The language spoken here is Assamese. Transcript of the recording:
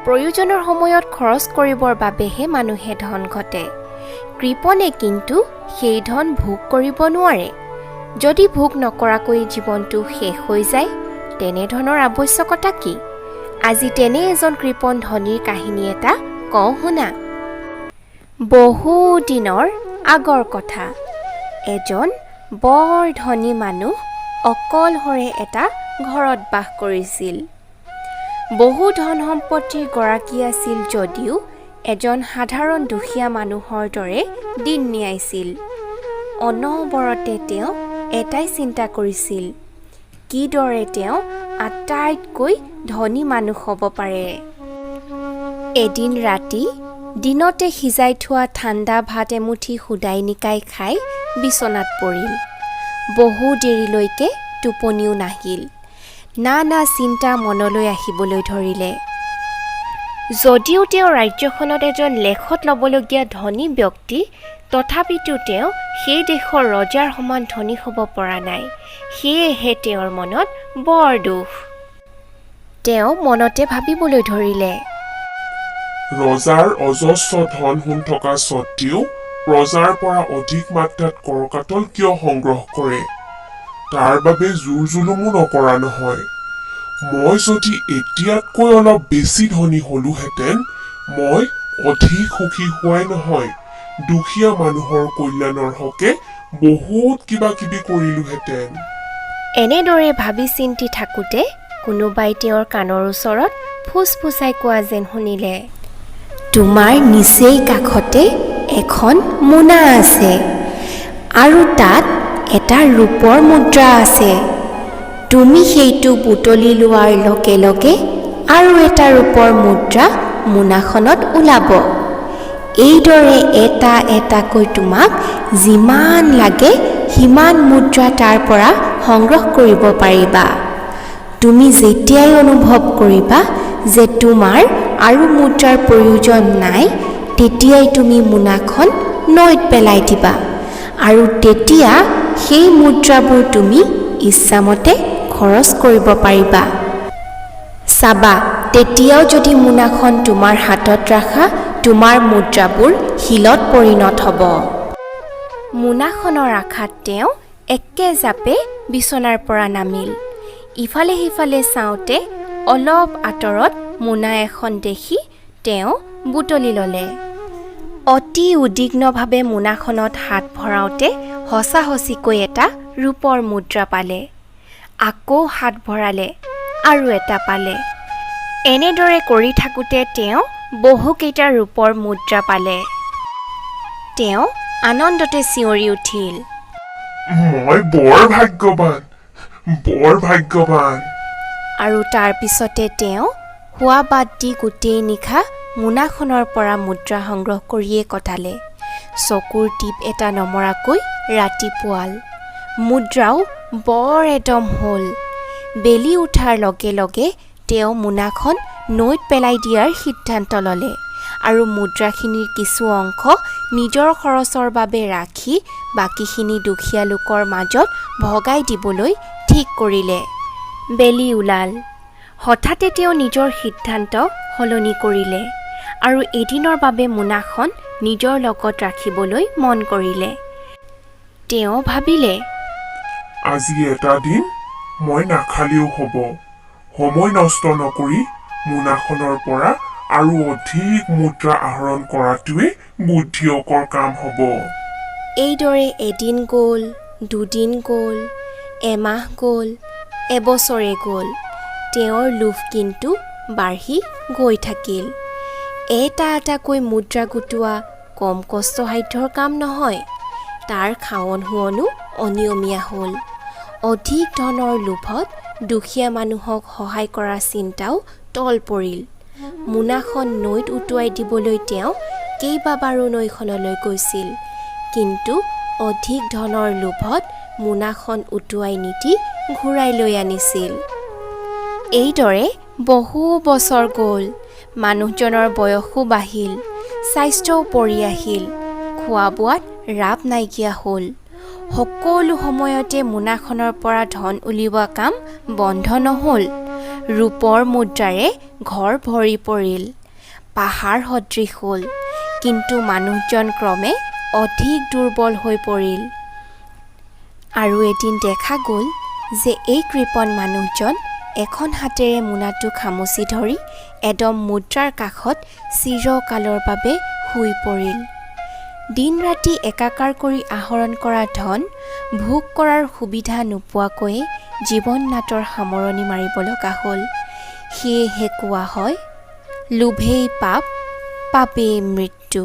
প্ৰয়োজনৰ সময়ত খৰচ কৰিবৰ বাবেহে মানুহে ধন ঘটে। কৃপণে কিন্তু সেই ধন ভোগ কৰিব নোৱাৰে। যদি ভোগ নকৰাকৈ জীৱনটো শেষ হৈ যায়, তেনে ধনৰ আৱশ্যকতা কি? আজি তেনে এজন কৃপণ ধনীৰ কাহিনী এটা কওঁ শুনা। বহু দিনৰ আগৰ কথা। এজন বৰ ধনী মানুহ অকলশৰে এটা ঘৰত বাস কৰিছিল। বহু ধন সম্পত্তিৰ গৰাকী আছিল যদিও এজন সাধাৰণ দুখীয়া মানুহৰ দৰে দিন নিয়াইছিল। অনবৰতে তেওঁ এটাই চিন্তা কৰিছিল, কিদৰে তেওঁ আটাইতকৈ ধনী মানুহ হ'ব পাৰে। এদিন ৰাতি দিনতে সিজাই থোৱা ঠাণ্ডা ভাত এমুঠি শুদাই নিকাই খাই বিচনাত পৰিল। বহু দেৰিলৈকে টোপনিও নাহিল। নানা চিন্তা মনলৈ আহিবলৈ ধৰিলে। যদিও তেওঁ ৰাজ্যখনত এজন লেখত ল'বলগীয়া ধনী ব্যক্তি, তথাপিতো তেওঁ সেই দেশৰ ৰজাৰ সমান ধনী হ'ব পৰা নাই। সেয়েহে তেওঁৰ মনত বৰ দুখ। তেওঁ মনতে ভাবিবলৈ ধৰিলে, ৰজাৰ অজস্ৰ ধন সোণ থকা স্বত্বেও প্ৰজাৰ পৰা অধিক মাত্ৰাত কৰ কাটল কিয় সংগ্ৰহ কৰে? তাৰ বাবে জোৰ জুলুমো নকৰা নহয়। মই যদি এতিয়াতকৈ অলপ বেছি ধনী হলোহেঁতেন, মই অধিক সুখী হোৱাই নহয়, দুখীয়া মানুহৰ কল্যাণৰ হকে বহুত কিবা কিবি কৰিলোহেঁতেন। এনেদৰে ভাবি চিন্তি থাকোঁতে কোনোবাই তেওঁৰ কাণৰ ওচৰত ফুচফুচাই কোৱা যেন শুনিলে, তোমাৰ নিচেই কাষতে এখন মোনা আছে আৰু তাত এটা ৰূপৰ মুদ্ৰা আছে। তুমি সেইটো বুটলি লোৱাৰ লগে লগে আৰু এটা ৰূপৰ মুদ্ৰা মোনাখনত ওলাব। এইদৰে এটা এটাকৈ তোমাক যিমান লাগে সিমান মুদ্ৰা তাৰ পৰা সংগ্ৰহ কৰিব পাৰিবা। তুমি যেতিয়াই অনুভৱ কৰিবা যে তোমাৰ আৰু মুদ্ৰাৰ প্ৰয়োজন নাই, তেতিয়াই তুমি মোনাখন নৈত পেলাই দিবা আৰু তেতিয়া সেই মুদ্ৰাবোৰ তুমি ইচ্ছামতে খৰচ কৰিব পাৰিবা। চাবা, তেতিয়াও যদি মোনাখন তোমাৰ হাতত ৰাখা, তোমাৰ মুদ্ৰাবোৰ শিলত পৰিণত হ'ব। মোনাখনৰ আশাত তেওঁ একেজাপে বিচনাৰ পৰা নামিল। ইফালে সিফালে চাওঁতে অলপ আঁতৰত মোনা এখন দেখি তেওঁ বুটলি ল'লে। অতি উদ্বিগ্নভাৱে মোনাখনত হাত ভৰাওঁতে সঁচাসঁচিকৈ এটা ৰূপৰ মুদ্ৰা পালে। আকৌ হাত ভৰালে আৰু এটা পালে। এনেদৰে কৰি থাকোঁতে তেওঁ বহুকেইটা ৰূপৰ মুদ্ৰা পালে। তেওঁ আনন্দতে চিঞৰি উঠিল, মই বৰ ভাগ্যৱান, বৰ ভাগ্যৱান। আৰু তাৰ পিছতে তেওঁ শোৱা বাদ দি গোটেই নিশা মোনাখনৰ পৰা মুদ্ৰা সংগ্ৰহ কৰিয়ে কটালে। চকুৰ টিপ এটা নমৰাকৈ ৰাতি পুৱাল। মুদ্ৰাও বৰ এদম হ'ল। বেলি উঠাৰ লগে লগে তেওঁ মোনাখন নৈত পেলাই দিয়াৰ সিদ্ধান্ত ল'লে আৰু মুদ্ৰাখিনিৰ কিছু অংশ নিজৰ খৰচৰ বাবে ৰাখি বাকীখিনি দুখীয়া লোকৰ মাজত ভগাই দিবলৈ ঠিক কৰিলে। বেলি ওলাল। হঠাতে তেওঁ নিজৰ সিদ্ধান্ত সলনি কৰিলে আৰু এদিনৰ বাবে মোনাখন নিজৰ লগত ৰাখিবলৈ মন কৰিলে। তেওঁ ভাবিলে, আজি এটা দিন মই নাখালেও হ'ব। সময় নষ্ট নকৰি মোনাখনৰ পৰা আৰু অধিক মুদ্ৰা আহৰণ কৰাটোৱেই বুদ্ধিয়কৰ কাম হ'ব। এইদৰে এদিন গ'ল, দুদিন গ'ল, এমাহ গ'ল, এবছৰে গ'ল। তেওঁৰ লোভ কিন্তু বাঢ়ি গৈ থাকিল। এটা এটাকৈ মুদ্ৰা গোটোৱা কম কষ্টসাধ্যৰ কাম নহয়। তাৰ খাৱন হোৱনো অনিয়মীয়া হ'ল। অধিক ধনৰ লোভত দুখীয়া মানুহক সহায় কৰাৰ চিন্তাও তল পৰিল। মোনাখন নৈত উটুৱাই দিবলৈ তেওঁ কেইবাবাৰো নৈখনলৈ গৈছিল, কিন্তু অধিক ধনৰ লোভত মোনাখন উটুৱাই নিদি ঘূৰাই লৈ আনিছিল। এইদৰে বহু বছৰ গ'ল। মানুহজনৰ বয়সো বাঢ়িল, স্বাস্থ্যও পৰি আহিল, খোৱা বোৱাত ৰাপ নাইকিয়া হ'ল। সকলো সময়তে মোনাখনৰ পৰা ধন উলিওৱা কাম বন্ধ নহ'ল। ৰূপৰ মুদ্ৰাৰে ঘৰ ভৰি পৰিল, পাহাৰ সদৃশ হ'ল, কিন্তু মানুহজন ক্ৰমে অধিক দুৰ্বল হৈ পৰিল। আৰু এদিন দেখা গ'ল যে এই কৃপণ মানুহজন এখন হাতেৰে মোনাটো খামুচি ধৰি এদম মুদ্ৰাৰ কাষত চিৰকালৰ বাবে শুই পৰিল। দিন ৰাতি একাকাৰ কৰি আহৰণ কৰা ধন ভোগ কৰাৰ সুবিধা নোপোৱাকৈয়ে জীৱন নাটৰ সামৰণি মাৰিব লগা হ'ল। সেয়েহে কোৱা হয়, লোভেই পাপ, পাপেই মৃত্যু।